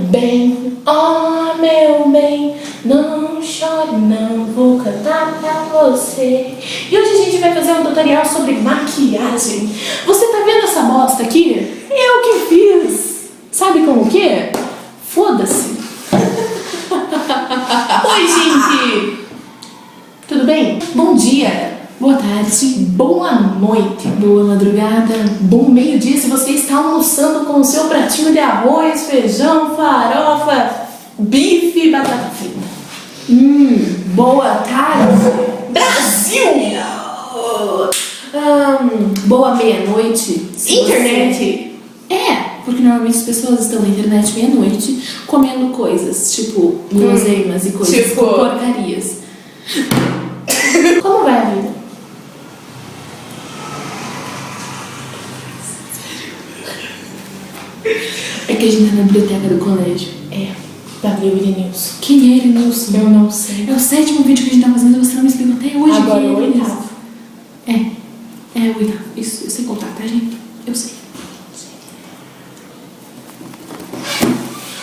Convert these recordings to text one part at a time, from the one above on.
bem, oh meu bem, não chore não, vou cantar pra você. E hoje a gente vai fazer um tutorial sobre maquiagem. Você tá vendo essa bosta aqui? Eu que fiz. Sabe como que é? Foda-se. Oi, gente. Tudo bem? Bom dia, boa tarde, boa noite, boa madrugada, bom meio-dia se você está almoçando com o seu pratinho de arroz, feijão, farofa, bife, batata frita. Boa tarde, Brasil! Boa meia-noite, internet. Porque normalmente as pessoas estão na internet meia-noite comendo coisas, tipo guloseimas e coisas, tipo porcarias. Como vai a vida? É que a gente tá na biblioteca do colégio. Pra ver o Irenilson. Quem é Irenilson? Eu não sei. É o 7º vídeo que a gente tá fazendo e você não me explicou até hoje. Agora é o 8º. É o 8º. Isso, eu sei contar, tá, gente? Eu sei.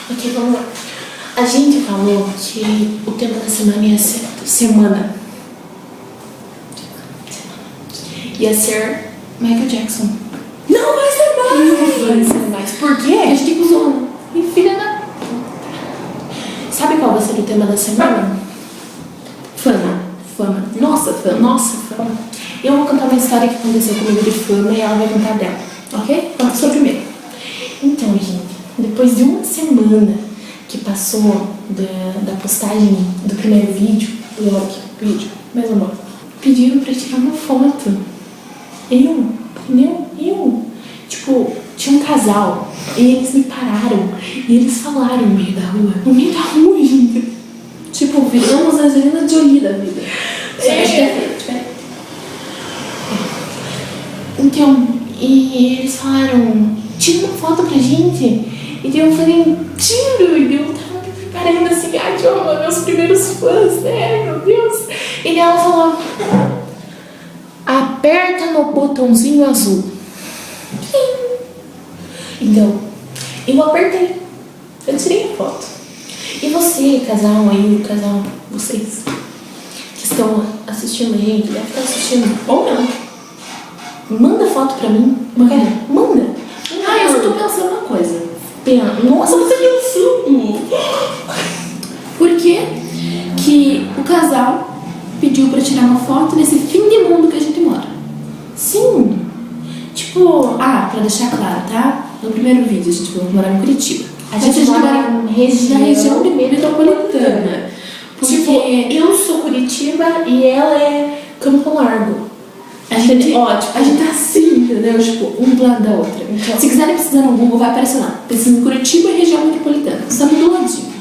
Ok, vamos lá. A gente falou que o tema da semana ia ser ia ser Michael Jackson. Não vai ser mais! Não vai ser mais. Por quê? A gente usou filha da... Sabe qual vai ser o tema da semana? Fama. Nossa, fama. Eu vou contar uma história que aconteceu comigo de fama e ela vai contar dela. Ok? Vamos pro primeiro. Então, gente, depois de uma semana que passou da postagem do primeiro vídeo, mais ou menos, pediram pra tirar uma foto. Eu. Tipo, tinha um casal e eles me pararam e eles falaram no meio da rua, gente. Tipo, viramos a Angelina Jolie da vida. Então, e eles falaram, tira uma foto pra gente. E daí eu falei, tiro. E eu tava me preparando assim, meus primeiros fãs, né? Meu Deus. E daí ela falou, aperta no botãozinho azul. Então, eu apertei. Eu tirei a foto. E você, vocês que estão assistindo a gente, deve estar assistindo ou não, manda foto pra mim. Manda. Eu só tô pensando uma coisa. Nossa, você pensando. Por que o casal pediu pra tirar uma foto nesse fim de mundo que a gente mora? Sim. Tipo... pra deixar claro, tá? No primeiro vídeo, a gente vai morar em Curitiba. A gente mora na região metropolitana. Porque tipo, eu sou Curitiba e ela é Campo Largo. A gente tá assim, entendeu? Tipo, um do lado da outra. Então, se quiserem precisar no Google, vai aparecer lá. Pesquisa em Curitiba e região metropolitana. Estamos do ladinho.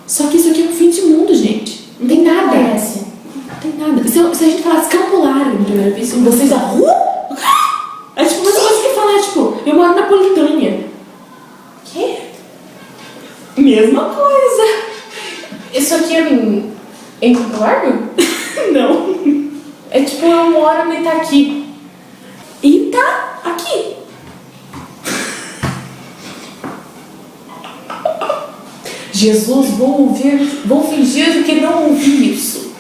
Só que isso aqui é um fim de mundo, gente. Não tem nada. Não tem nada. Se a gente falasse Campo Largo no primeiro vídeo, vocês é tipo uma coisa que falar, tipo, eu moro na Politânia. Quê? Mesma coisa. Isso aqui é em Campo Largo? Não. É tipo, eu moro no Itaqui. E tá aqui. Jesus, vou fingir que não ouvi isso.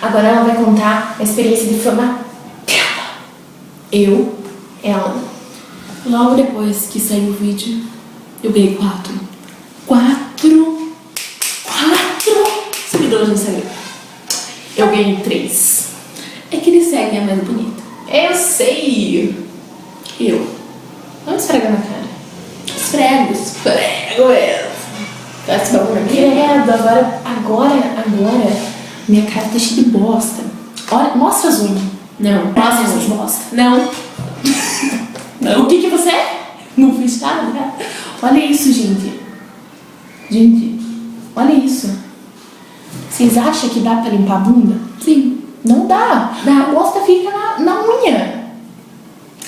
Agora ela vai contar a experiência de fama dela. Ela. Logo depois que saiu o vídeo, eu ganhei 4 seguidores no Instagram. Eu ganhei 3. É que eles seguem a mais bonita. Eu sei. Vamos esfregar na cara. Esfrego ela. Esse bagulho aqui. Credo, agora minha cara tá cheia de bosta. Olha, mostra as unhas. Não. Mostra essas bosta. Não. O que você é? Não fiz nada. Olha isso, gente. Olha isso. Vocês acham que dá pra limpar a bunda? Sim. Não dá. A bosta fica na unha.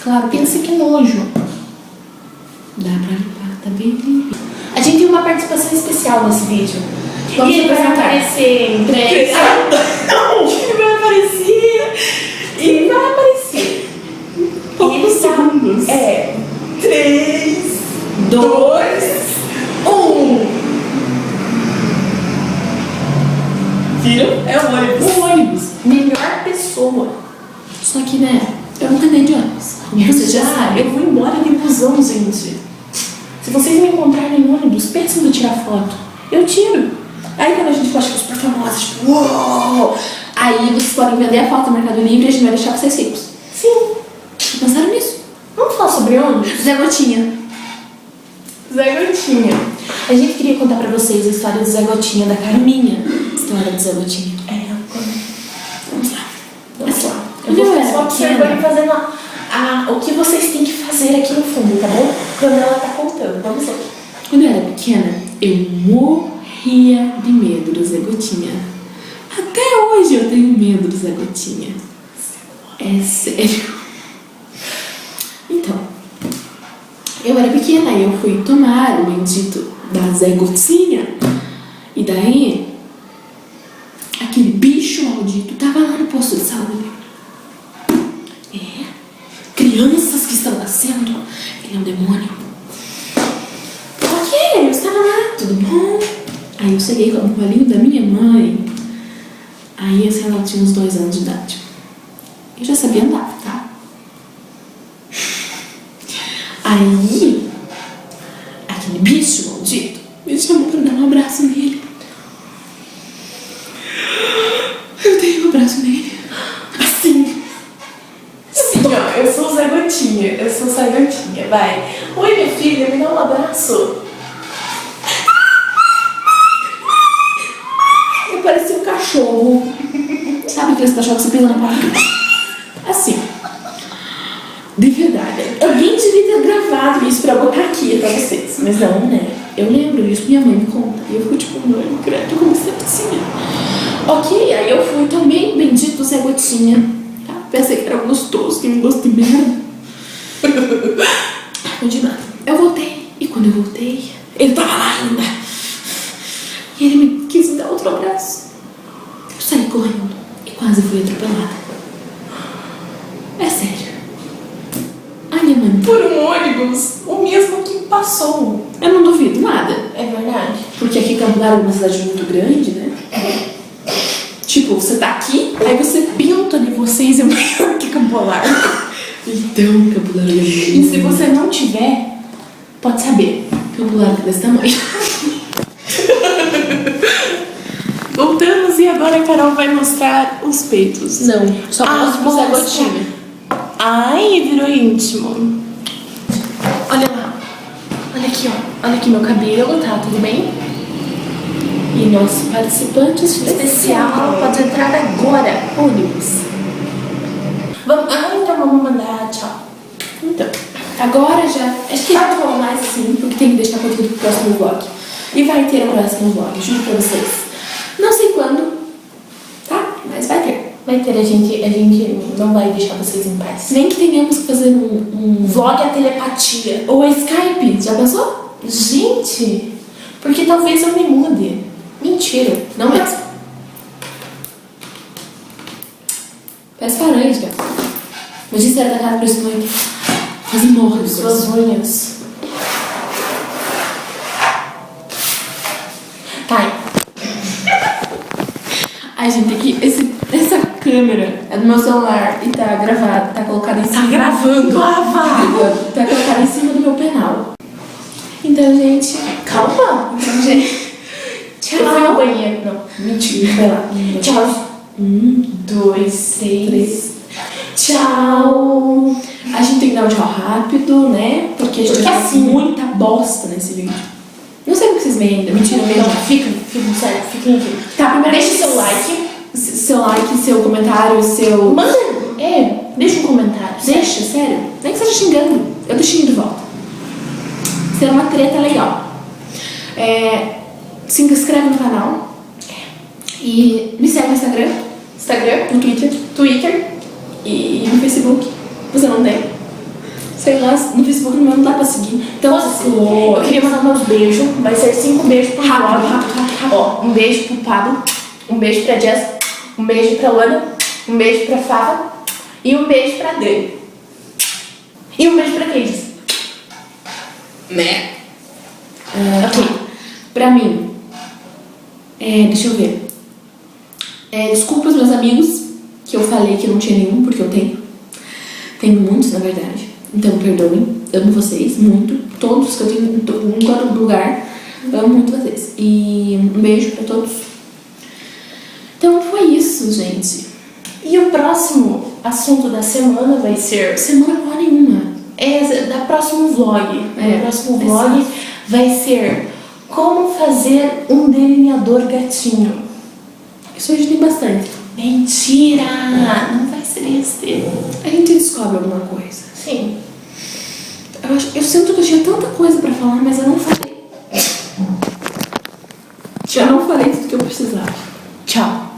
Claro. Pensa que nojo. Dá pra limpar, tá bem limpinho. A gente tem uma participação especial nesse vídeo. Vamos e vai aparecer em breve. Não! Ele vai aparecer. Poucos segundos. 3, 2... Viram? É o ônibus. O ônibus. Melhor pessoa. Só que, né, eu nunca andei de ônibus. Você já sabe. Eu vou embora de busão, gente. Se vocês me encontrarem em ônibus, pensem em tirar foto. Eu tiro. Aí quando a gente posta super famosa, tipo, uou! Aí vocês podem vender a foto no Mercado Livre e a gente vai deixar vocês ricos. Sim. Pensaram nisso? Vamos falar sobre ônibus? Zé Gotinha. Zé Gotinha. A gente queria contar pra vocês a história do Zé Gotinha, da Carminha. História do Zé Gotinha. Vamos lá. Vamos lá. Eu vou ficar só observando e fazendo o que vocês têm que fazer aqui no fundo, tá bom? Quando ela tá contando. Vamos lá. Quando eu era pequena, eu morria de medo do Zé Gotinha. Até hoje eu tenho medo do Zé Gotinha. É sério. Então, eu era pequena e eu fui tomar o bendito da Zé Gotinha. E daí, aquele bicho maldito tava lá no posto de saúde. Crianças que estão nascendo, ele é um demônio. Ok, eu estava lá, tudo bom? Aí eu cheguei com o colinho da minha mãe. Aí assim, ela tinha uns 2 anos de idade. Eu já sabia andar, tá? Aí, aquele bicho maldito me chamou pra dar um abraço nele. Eu dei um abraço nele. Assim. Sim, ó, eu sou o Zé Gotinha. Eu sou o Zé Gotinha, vai. Oi, minha filha, me dá um abraço. Eu parecia um cachorro. Sabe aqueles cachorros que você pisa na porta? Assim. De verdade. Alguém devia ter gravado isso pra botar aqui pra vocês. Mas não, né? Eu lembro disso, minha mãe me conta. E eu fico tipo, não, credo, como você assim. Ok, aí eu fui também, bendito Zé Gotinha. Tá? Pensei que era gostoso, que um gosto de merda. Continuando. Eu voltei. E quando eu voltei, ele tava lá ainda. E ele me quis me dar outro abraço. Eu saí correndo e quase fui atropelada. É sério. Ai, minha mãe. Por um ônibus, o mesmo que passou. Eu não duvido nada. É verdade. Porque aqui Campo Largo é uma cidade muito grande, né? Tipo, você tá aqui, aí você pinta de vocês é maior que Campo Largo. Então, Campo Largo é muito. E se você não tiver, Pode saber, Campo Largo é desse tamanho. voltamos e agora a Carol vai mostrar os peitos. Não, só mostra pro Zé Gotinha. Ai, virou íntimo. Olha lá. Olha aqui, ó. Olha aqui meu cabelo, tá? Tudo bem? E nosso participante especial pode entrar agora. Ônibus. Então vamos mandar tchau. Então, agora já. Acho que pode falar mais assim, porque tem que deixar conteúdo pro próximo vlog. E vai ter o próximo vlog, juro pra vocês. Não sei quando, tá? Mas vai ter. Vai ter, a gente não vai deixar vocês em paz. Nem que tenhamos que fazer um Vlog a telepatia. ou Skype. Já pensou? Gente, porque talvez eu me mude. Mentira. Não mesmo. Parece faranha, cara. Imagina se era da casa pra esse noite. Quase morre de Suas unhas. Tá. Ai, gente, aqui, essa câmera é do meu celular e tá gravada, tá colocada em cima. Tá gravando. Tá colocada em cima do meu penal. Então, gente, Calma. então, gente. Tchau. Eu fui no banheiro. Não, mentira. Vai lá. Tchau. 2, 6. 3. Tchau. A gente tem que dar um tchau rápido, né? Porque a gente Porque tá assim- muita bosta nesse vídeo. Não sei o que vocês veem ainda. Mentira, Não, mesmo. fiquem sério, fiquem aqui. Tá, primeiro Deixe seu like. Seu like, seu comentário, seu. Manda. Deixa um comentário. Deixa, sério. Nem que seja xingando. Eu deixo de volta. Será uma treta legal. Se inscreve no canal. E me segue no Instagram, Instagram, no Twitter Twitter. e no Facebook. Você não tem? Sei lá, no Facebook no meu não dá pra seguir. Então, Eu queria mandar meus beijos. Vai ser 5 beijos pro Rápido, vlog. rápido. Ó, um beijo pro Pablo. Um beijo pra Jess. Um beijo pra Luana. Um beijo pra Fava. E um beijo pra Dani. E um beijo pra Cris. Né? Ok. Pra mim, deixa eu ver. Desculpa os meus amigos que eu falei que não tinha nenhum, porque eu tenho. Tenho muitos, na verdade. Então, perdoem. Amo vocês muito. Todos que eu tenho em todo lugar. Amo muito vocês. E um beijo pra todos. Então, foi isso, gente. E o próximo assunto da semana vai ser... Semana porra nenhuma. Da próximo vlog. O próximo vlog exato. vai ser como fazer um delineador gatinho. Isso hoje tem bastante. Mentira! Não vai ser esse. A gente descobre alguma coisa. Sim. Eu sinto que eu tinha tanta coisa pra falar, mas eu não falei. Já não falei tudo que eu precisava. Tchau.